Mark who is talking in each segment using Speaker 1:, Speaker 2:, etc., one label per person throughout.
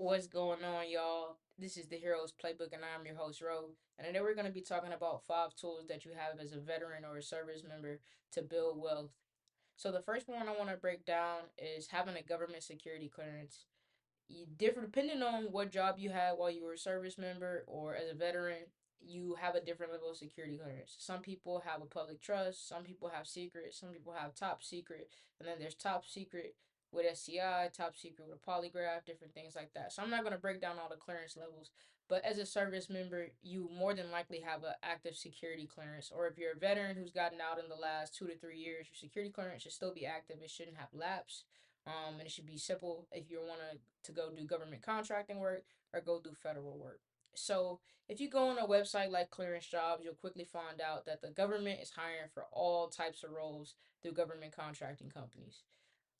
Speaker 1: What's going on, y'all? This is the Heroes Playbook, and I'm your host, Ro. And today we're going to be talking about 5 tools that you have as a veteran or a service member to build wealth. So, the first one I want to break down is having a government security clearance. Different depending on what job you had while you were a service member or as a veteran, you have a different level of security clearance. Some people have a public trust, some people have secret, some people have top secret, and then there's top secret with SCI, top secret with a polygraph, different things like that. So I'm not going to break down all the clearance levels, but as a service member, you more than likely have an active security clearance. Or if you're a veteran who's gotten out in the last 2 to 3 years, your security clearance should still be active. It shouldn't have lapsed. And it should be simple if you want to go do government contracting work or go do federal work. So if you go on a website like Clearance Jobs, you'll quickly find out that the government is hiring for all types of roles through government contracting companies.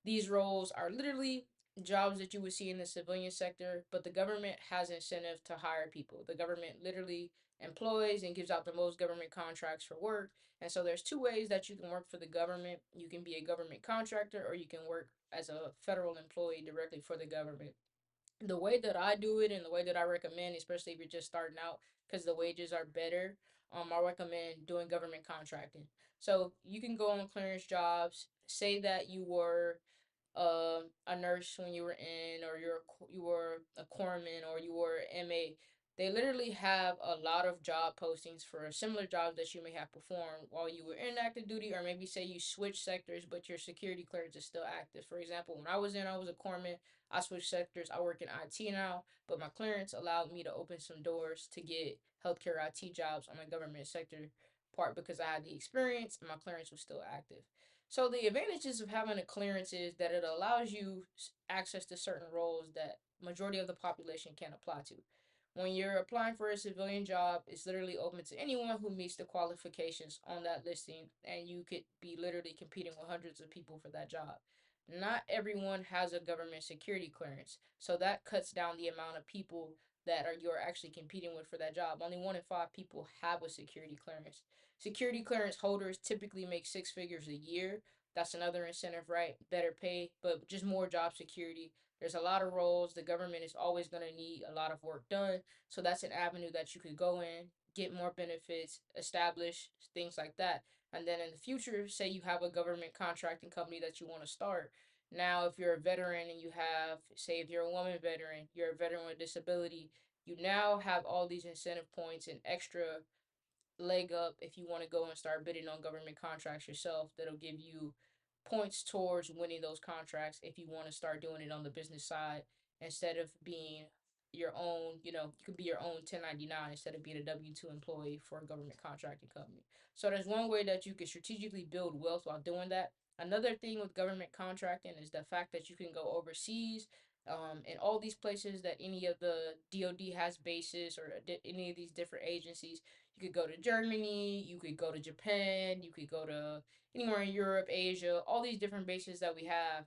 Speaker 1: These roles are literally jobs that you would see in the civilian sector, but the government has incentive to hire people. The government literally employs and gives out the most government contracts for work. And so there's two ways that you can work for the government. You can be a government contractor or you can work as a federal employee directly for the government. The way that I do it and the way that I recommend, especially if you're just starting out, because the wages are better, I recommend doing government contracting. So you can go on clearance jobs, say that you were a nurse when you were in, or you were a corpsman, or you were MA. They literally have a lot of job postings for similar jobs that you may have performed while you were in active duty, or maybe say you switch sectors, but your security clearance is still active. For example, when I was a corpsman. I switched sectors. I work in IT now, but my clearance allowed me to open some doors to get healthcare IT jobs on the government sector part because I had the experience and my clearance was still active. So the advantages of having a clearance is that it allows you access to certain roles that majority of the population can't apply to. When you're applying for a civilian job, it's literally open to anyone who meets the qualifications on that listing, and you could be literally competing with hundreds of people for that job. Not everyone has a government security clearance, so that cuts down the amount of people that are you're actually competing with for that job. Only 1 in 5 people have a security clearance. Security clearance holders typically make 6 figures a year. That's another incentive, right? Better pay, but just more job security. There's a lot of roles. The government is always going to need a lot of work done. So that's an avenue that you could go in, get more benefits, establish things like that. And then in the future, say you have a government contracting company that you want to start. Now, if you're a veteran and you have, say, if you're a woman veteran, you're a veteran with disability, you now have all these incentive points and extra leg up if you want to go and start bidding on government contracts yourself. That'll give you points towards winning those contracts if you want to start doing it on the business side instead of being your own, you could be your own 1099 instead of being a W-2 employee for a government contracting company. So there's one way that you can strategically build wealth while doing that. Another thing with government contracting is the fact that you can go overseas, in all these places that any of the DoD has bases or any of these different agencies. You could go to Germany, you could go to Japan, you could go to anywhere in Europe, Asia, all these different bases that we have,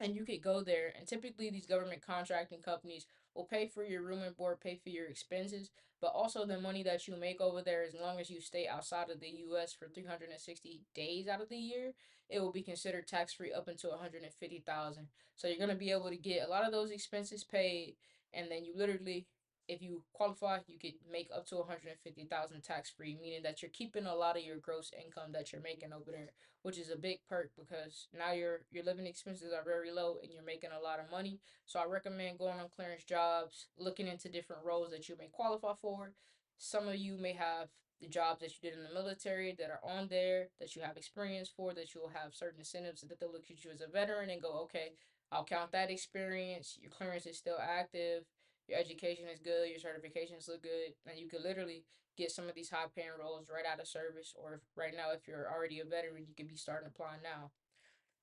Speaker 1: and you could go there. And typically these government contracting companies will pay for your room and board, pay for your expenses, but also the money that you make over there, as long as you stay outside of the US for 360 days out of the year, it will be considered tax free up until 150,000. So you're going to be able to get a lot of those expenses paid, and then you literally, if you qualify, you could make up to 150,000 tax free, meaning that you're keeping a lot of your gross income that you're making over there, which is a big perk because now your living expenses are very low and you're making a lot of money. So I recommend going on clearance jobs, looking into different roles that you may qualify for. Some of you may have the jobs that you did in the military that are on there that you have experience for, that you'll have certain incentives that they'll look at you as a veteran and go, okay, I'll count that experience. Your clearance is still active. Your education is good. Your certifications look good. And you could literally get some of these high paying roles right out of service, or right now, if you're already a veteran, you could be starting applying now.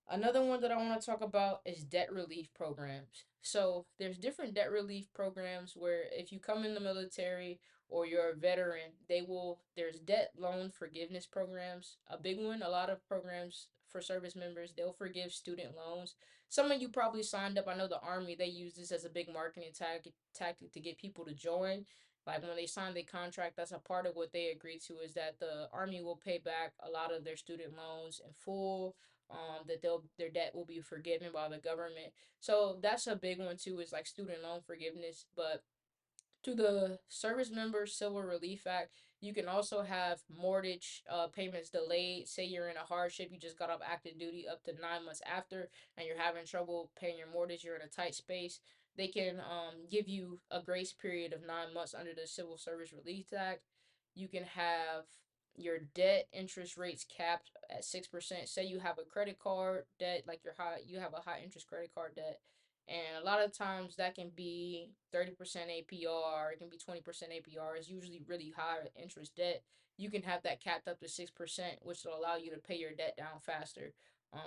Speaker 1: Another one that I want to talk about is debt relief programs. So there's different debt relief programs where if you come in the military or you're a veteran, there's debt loan forgiveness programs. A big one, a lot of programs for service members, they'll forgive student loans. Some of you probably signed up. I know the Army, they use this as a big marketing tactic to get people to join. Like when they sign the contract, that's a part of what they agree to, is that the Army will pay back a lot of their student loans in full, that their debt will be forgiven by the government. So that's a big one too, is like student loan forgiveness. But to the Service Member Civil Relief Act, you can also have mortgage payments delayed. Say you're in a hardship, you just got off active duty up to 9 months after, and you're having trouble paying your mortgage, you're in a tight space. They can give you a grace period of 9 months under the Civil Service Relief Act. You can have your debt interest rates capped at 6%. Say you have a credit card debt, like you have a high interest credit card debt, and a lot of times that can be 30% APR, it can be 20% APR. It's usually really high interest debt. You can have that capped up to 6%, which will allow you to pay your debt down faster.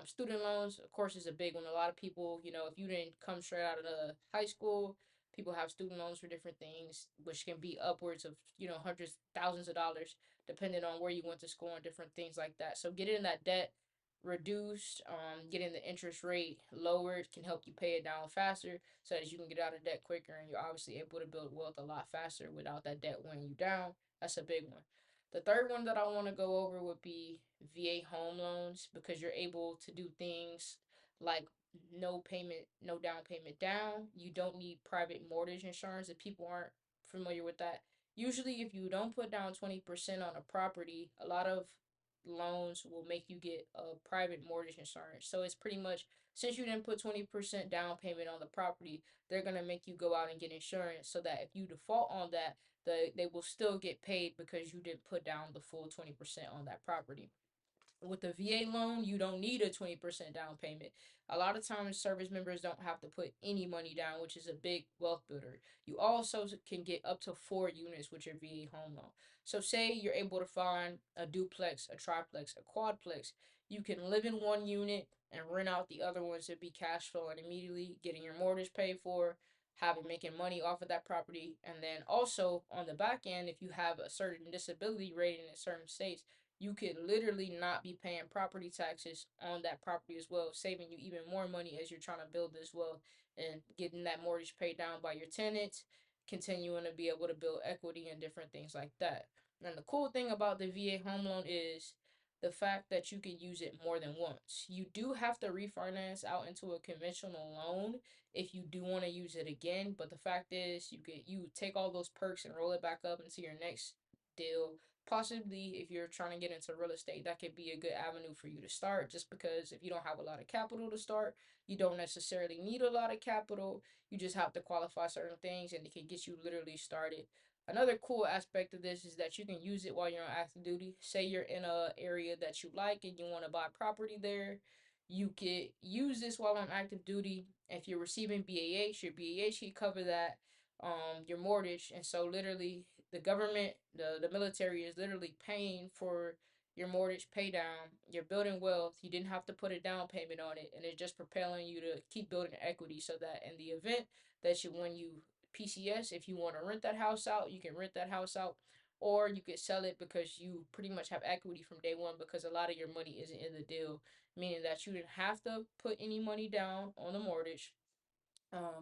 Speaker 1: Student loans, of course, is a big one. A lot of people, if you didn't come straight out of the high school, people have student loans for different things, which can be upwards of, hundreds, thousands of dollars, depending on where you went to school and different things like that. So getting that debt reduced, getting the interest rate lowered can help you pay it down faster so that you can get out of debt quicker, and you're obviously able to build wealth a lot faster without that debt weighing you down. That's a big one. The third one that I want to go over would be VA home loans, because you're able to do things like no payment, no down payment down. You don't need private mortgage insurance. If people aren't familiar with that, usually if you don't put down 20% on a property, a lot of loans will make you get a private mortgage insurance. So it's pretty much, since you didn't put 20% down payment on the property, they're going to make you go out and get insurance so that if you default on that, they will still get paid because you didn't put down the full 20% on that property. With the VA loan, you don't need a 20% down payment. A lot of times, service members don't have to put any money down, which is a big wealth builder. You also can get up to 4 units with your VA home loan. So, say you're able to find a duplex, a triplex, a quadplex. You can live in one unit and rent out the other ones to be cash flowing immediately, getting your mortgage paid for, having making money off of that property. And then also on the back end, if you have a certain disability rating in certain states, you could literally not be paying property taxes on that property as well, saving you even more money as you're trying to build this wealth and getting that mortgage paid down by your tenants, continuing to be able to build equity and different things like that. And the cool thing about the VA home loan is the fact that you can use it more than once. You do have to refinance out into a conventional loan if you do want to use it again, but the fact is you take all those perks and roll it back up into your next deal. Possibly, if you're trying to get into real estate, that could be a good avenue for you to start, just because if you don't have a lot of capital to start, you don't necessarily need a lot of capital. You just have to qualify certain things and it can get you literally started. Another cool aspect of this is that you can use it while you're on active duty. Say you're in a area that you like and you want to buy property there, you could use this while on active duty. If you're receiving BAH, your BAH can cover that, your mortgage. And so literally the government, the military is literally paying for your mortgage pay down. You're building wealth. You didn't have to put a down payment on it, and it's just propelling you to keep building equity so that in the event that when you PCS, if you want to rent that house out, you can rent that house out, or you could sell it because you pretty much have equity from day one, because a lot of your money isn't in the deal, meaning that you didn't have to put any money down on the mortgage.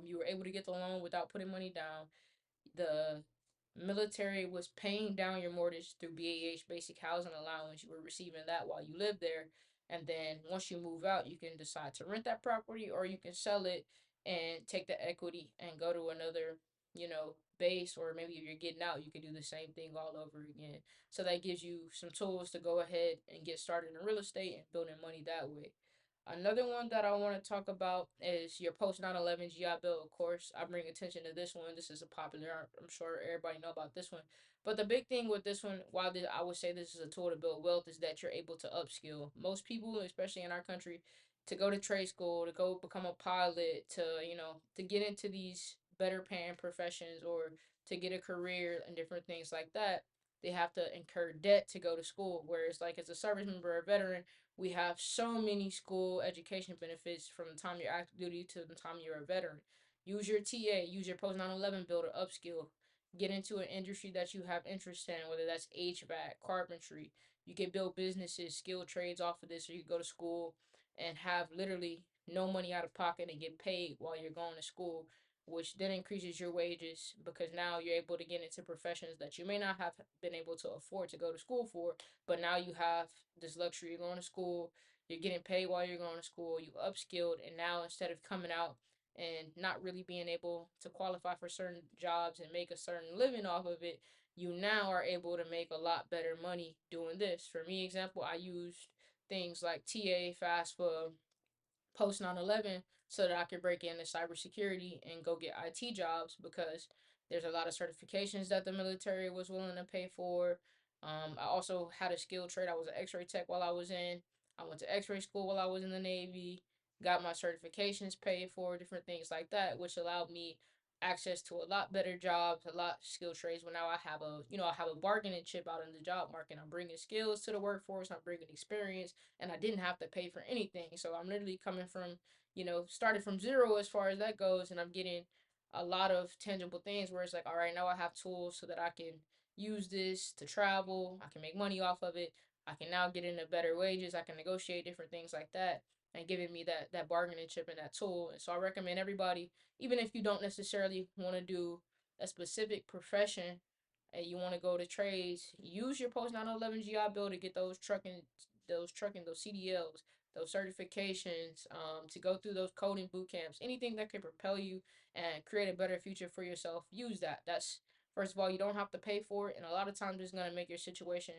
Speaker 1: You were able to get the loan without putting money down. The military was paying down your mortgage through BAH basic housing allowance. You were receiving that while you lived there. And then once you move out, you can decide to rent that property, or you can sell it and take the equity and go to another, base. Or maybe if you're getting out, you can do the same thing all over again. So that gives you some tools to go ahead and get started in real estate and building money that way. Another one that I want to talk about is your post 9/11 GI Bill. Of course, I bring attention to this one. This is a popular. I'm sure everybody know about this one. But the big thing with this one, while I would say this is a tool to build wealth, is that you're able to upskill. Most people, especially in our country, to go to trade school, to go become a pilot, to get into these better paying professions, or to get a career and different things like that, they have to incur debt to go to school. Whereas, like, as a service member or veteran, we have so many school education benefits from the time you're active duty to the time you're a veteran. Use your TA, use your post 9/11 bill to upskill. Get into an industry that you have interest in, whether that's HVAC, carpentry. You can build businesses, skill trades off of this, or you go to school and have literally no money out of pocket and get paid while you're going to school, which then increases your wages because now you're able to get into professions that you may not have been able to afford to go to school for, but now you have this luxury of going to school. You're getting paid while you're going to school. You upskilled, and now instead of coming out and not really being able to qualify for certain jobs and make a certain living off of it, you now are able to make a lot better money doing this. For me, example, I used things like TA, FAFSA, post 9/11 so that I could break into cybersecurity and go get IT jobs because there's a lot of certifications that the military was willing to pay for. I also had a skill trade. I was an X-ray tech while I was in. I went to X-ray school while I was in the Navy. Got my certifications paid for, different things like that, which allowed me access to a lot better jobs, a lot skill trades. Well, now I have I have a bargaining chip out in the job market. I'm bringing skills to the workforce. I'm bringing experience, and I didn't have to pay for anything. So I'm literally coming from, started from zero as far as that goes, and I'm getting a lot of tangible things where it's like, all right, now I have tools so that I can use this to travel. I can make money off of it. I can now get into better wages. I can negotiate different things like that, and giving me that bargaining chip and that tool. And so I recommend everybody, even if you don't necessarily want to do a specific profession and you want to go to trades, use your post 9/11 GI Bill to get those CDLs, those certifications, to go through those coding boot camps, anything that can propel you and create a better future for yourself. Use that. That's, first of all, you don't have to pay for it, and a lot of times it's gonna make your situation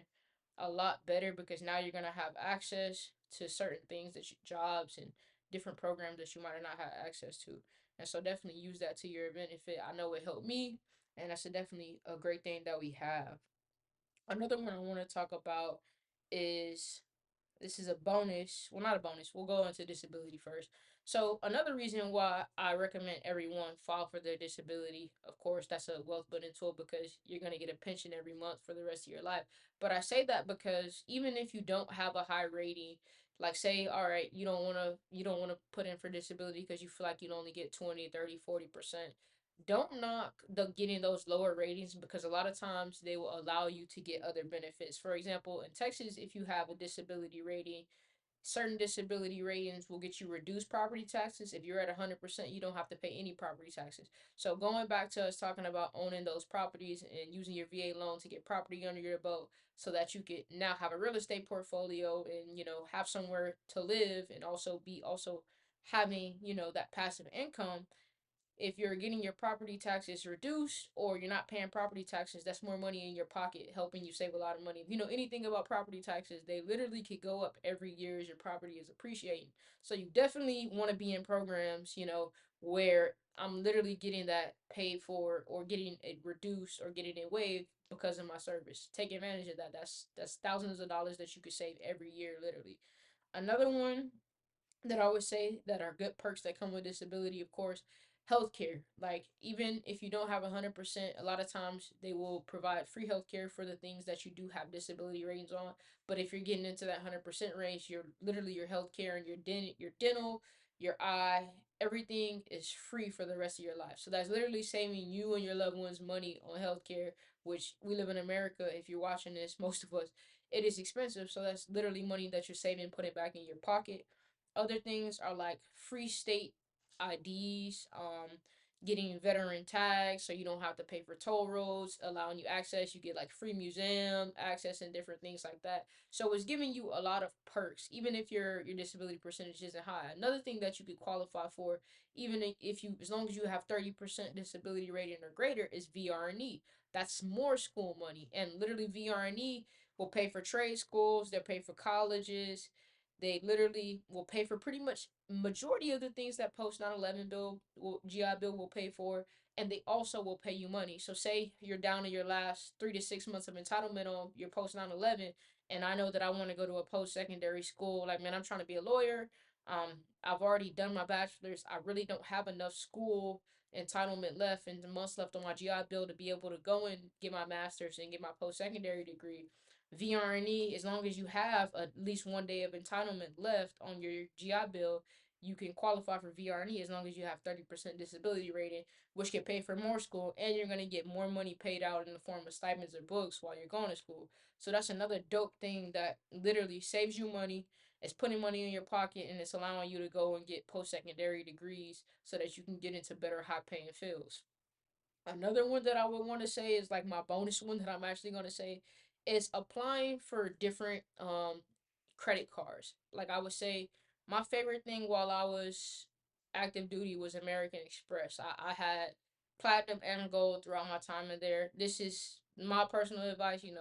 Speaker 1: a lot better because now you're gonna have access to certain things jobs and different programs that you might not have access to. And so definitely use that to your benefit. I know it helped me, and that's definitely a great thing that we have. Another one I want to talk about is, this is a bonus. Well, not a bonus. We'll go into disability first. So another reason why I recommend everyone file for their disability, of course, that's a wealth building tool because you're gonna get a pension every month for the rest of your life. But I say that because even if you don't have a high rating, like say, all right, you don't wanna put in for disability because you feel like you'd only get 20, 30, 40%. Don't knock the getting those lower ratings because a lot of times they will allow you to get other benefits. For example, in Texas, if you have a disability rating, certain disability ratings will get you reduced property taxes. If you're at 100%, you don't have to pay any property taxes. So going back to us talking about owning those properties and using your VA loan to get property under your belt so that you could now have a real estate portfolio and, have somewhere to live and also having, that passive income. If you're getting your property taxes reduced or you're not paying property taxes, that's more money in your pocket, helping you save a lot of money. If you know anything about property taxes, they literally could go up every year as your property is appreciating. So you definitely want to be in programs, where I'm literally getting that paid for or getting it reduced or getting it waived because of my service. Take advantage of that. That's thousands of dollars that you could save every year, literally. Another one that I would say that are good perks that come with disability, of course, healthcare. Like even if you don't have 100%, a lot of times they will provide free healthcare for the things that you do have disability ratings on. But if you're getting into that 100% range, you're literally your healthcare and your dental, your eye, everything is free for the rest of your life. So that's literally saving you and your loved ones money on healthcare, which we live in America. If you're watching this, most of us, it is expensive. So that's literally money that you're saving, putting back in your pocket. Other things are like free state IDs, getting veteran tags so you don't have to pay for toll roads, allowing you access. You get like free museum access and different things like that. So it's giving you a lot of perks, even if your disability percentage isn't high. Another thing that you could qualify for, even if you, as long as you have 30% disability rating or greater, is VRNE. That's more school money, and literally VRNE will pay for trade schools. They'll pay for colleges. They literally will pay for pretty much majority of the things that post 9/11 GI Bill will pay for, and they also will pay you money. So say you're down to your last 3 to 6 months of entitlement on your post 9/11, and I know that I want to go to a post secondary school. Like, man, I'm trying to be a lawyer. I've already done my bachelor's. I really don't have enough school entitlement left and the months left on my GI Bill to be able to go and get my master's and get my post secondary degree. VRNE, as long as you have at least 1 day of entitlement left on your GI Bill, you can qualify for VRNE as long as you have 30% disability rating, which can pay for more school, and you're going to get more money paid out in the form of stipends or books while you're going to school. So that's another dope thing that literally saves you money. It's putting money in your pocket, and it's allowing you to go and get post secondary degrees so that you can get into better high paying fields. Another one that I would want to say is like my bonus one that I'm actually going to say is applying for different credit cards. Like I would say, my favorite thing while I was active duty was American Express. I had platinum and gold throughout my time in there. This is my personal advice. You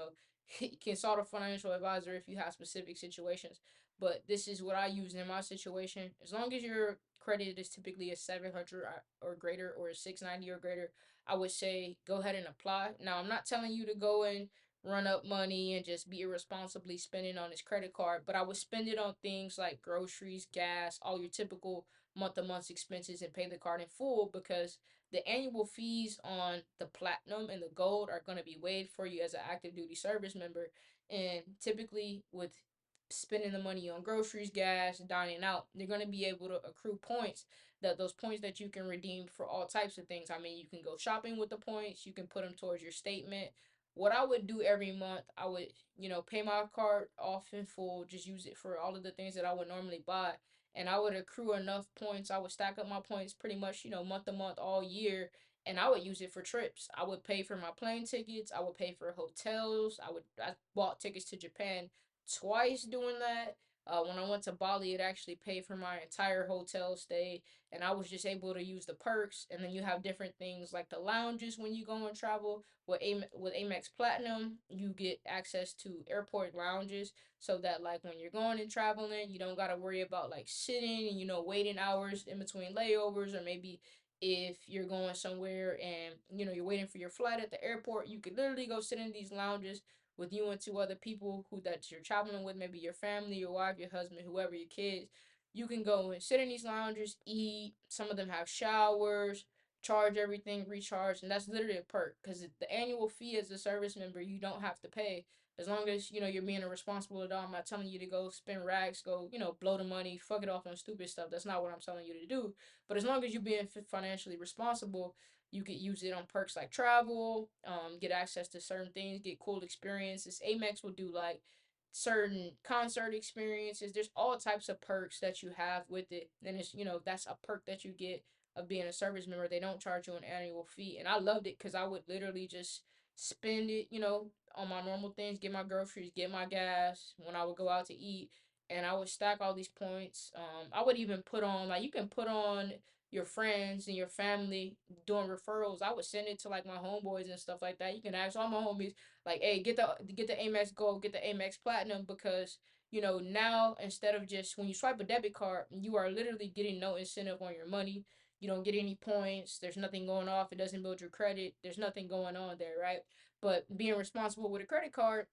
Speaker 1: can consult a financial advisor if you have specific situations. But this is what I use in my situation. As long as your credit is typically a 700 or greater, or a 690 or greater, I would say go ahead and apply. Now, I'm not telling you to go and run up money and just be irresponsibly spending on his credit card, but I would spend it on things like groceries, gas, all your typical month to month expenses, and pay the card in full, because the annual fees on the platinum and the gold are going to be waived for you as an active duty service member. And typically, with spending the money on groceries, gas, dining out, you're going to be able to accrue points, that those points that you can redeem for all types of things. I mean, you can go shopping with the points, you can put them towards your statement. What I would do every month, I would, pay my card off in full, just use it for all of the things that I would normally buy. And I would accrue enough points. I would stack up my points pretty much, month to month, all year. And I would use it for trips. I would pay for my plane tickets. I would pay for hotels. I bought tickets to Japan twice doing that. When I went to Bali, it actually paid for my entire hotel stay, and I was just able to use the perks. And then you have different things like the lounges when you go and travel. With Amex Platinum, you get access to airport lounges, so that like when you're going and traveling, you don't gotta worry about like sitting and waiting hours in between layovers, or maybe if you're going somewhere and you're waiting for your flight at the airport, you could literally go sit in these lounges with you and two other people who that you're traveling with, maybe your family, your wife, your husband, whoever, your kids. You can go and sit in these lounges, eat. Some of them have showers, charge everything, recharge, and that's literally a perk, because the annual fee as a service member you don't have to pay, as long as you're being a responsible adult. I'm not telling you to go spend rags, go blow the money, fuck it off on stupid stuff. That's not what I'm telling you to do. But as long as you're being financially responsible, you could use it on perks like travel, get access to certain things, get cool experiences. Amex will do like certain concert experiences. There's all types of perks that you have with it. And it's, that's a perk that you get of being a service member. They don't charge you an annual fee. And I loved it because I would literally just spend it, on my normal things, get my groceries, get my gas when I would go out to eat. And I would stack all these points. I would even put on, like, you can put on your friends and your family doing referrals. I would send it to like my homeboys and stuff like that. You can ask all my homies like, "Hey, get the Amex Gold, get the Amex Platinum," because now instead of just when you swipe a debit card, you are literally getting no incentive on your money. You don't get any points. There's nothing going off. It doesn't build your credit. There's nothing going on there, right? But being responsible with a credit card,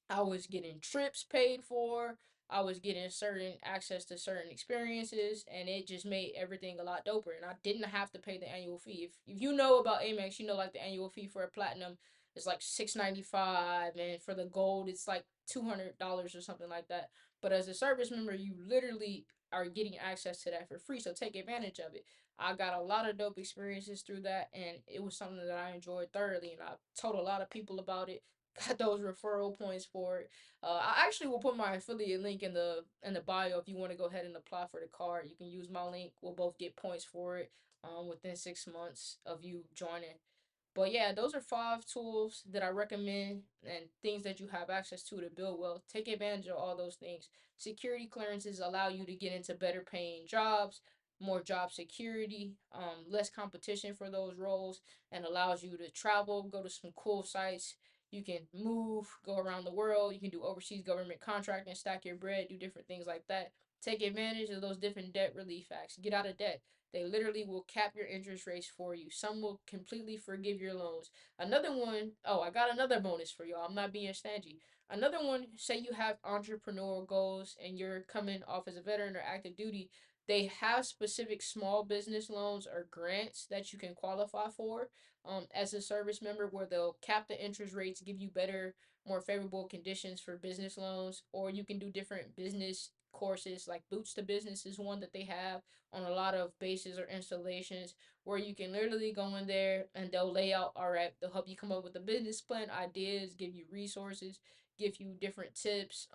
Speaker 1: I was getting trips paid for. I was getting certain access to certain experiences, and it just made everything a lot doper. And I didn't have to pay the annual fee. If you know about Amex, you know like the annual fee for a platinum is like $695, and for the gold it's like $200 or something like that. But as a service member, you literally are getting access to that for free. So take advantage of it. I got a lot of dope experiences through that, and it was something that I enjoyed thoroughly. And I told a lot of people about it, got those referral points for it. I actually will put my affiliate link in the bio if you want to go ahead and apply for the card. You can use my link. We'll both get points for it within 6 months of you joining. But yeah, those are 5 tools that I recommend, and things that you have access to build wealth. Take advantage of all those things. Security clearances allow you to get into better paying jobs, more job security, less competition for those roles, and allows you to travel, go to some cool sites. You can move, go around the world. You can do overseas government contracting, stack your bread, do different things like that. Take advantage of those different debt relief acts. Get out of debt. They literally will cap your interest rates for you. Some will completely forgive your loans. Another one, oh, I got another bonus for y'all. I'm not being stingy. Another one, say you have entrepreneurial goals and you're coming off as a veteran or active duty, they have specific small business loans or grants that you can qualify for as a service member, where they'll cap the interest rates, give you better, more favorable conditions for business loans, or you can do different business courses. Like Boots to Business is one that they have on a lot of bases or installations, where you can literally go in there and they'll lay out, all right, they'll help you come up with a business plan, ideas, give you resources, give you different tips,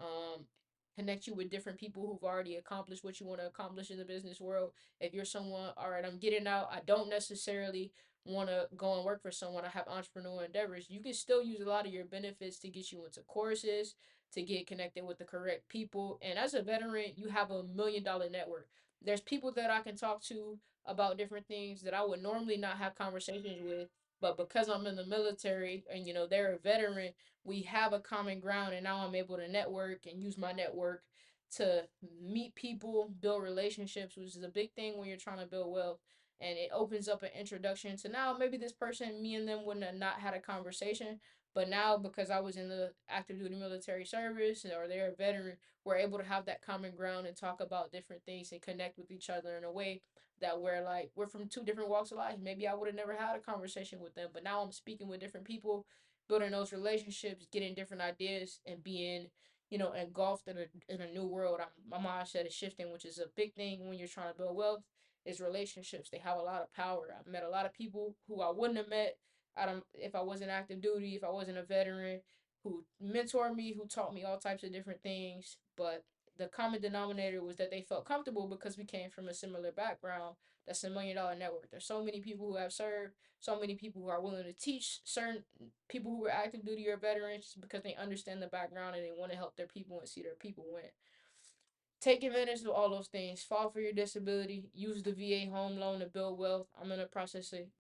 Speaker 1: connect you with different people who've already accomplished what you want to accomplish in the business world. If you're someone, all right, I'm getting out, I don't necessarily want to go and work for someone, I have entrepreneurial endeavors, you can still use a lot of your benefits to get you into courses, to get connected with the correct people. And as a veteran, you have $1 million network. There's people that I can talk to about different things that I would normally not have conversations with. But because I'm in the military and they're a veteran, we have a common ground, and now I'm able to network and use my network to meet people, build relationships, which is a big thing when you're trying to build wealth. And it opens up an introduction to now maybe this person, me and them wouldn't have not had a conversation. But now, because I was in the active duty military service or they're a veteran, we're able to have that common ground and talk about different things and connect with each other in a way that we're from two different walks of life. Maybe I would have never had a conversation with them, but now I'm speaking with different people, building those relationships, getting different ideas, and being engulfed in a new world. My mindset is shifting, which is a big thing when you're trying to build wealth. Is relationships. They have a lot of power. I've met a lot of people who I wouldn't have met if I wasn't active duty, if I wasn't a veteran, who mentored me, who taught me all types of different things. But the common denominator was that they felt comfortable because we came from a similar background. That's $1 million network. There's so many people who have served, so many people who are willing to teach certain people who were active duty or veterans because they understand the background and they want to help their people and see their people win. Take advantage of all those things. File for your disability. Use the VA home loan to build wealth. I'm in the process of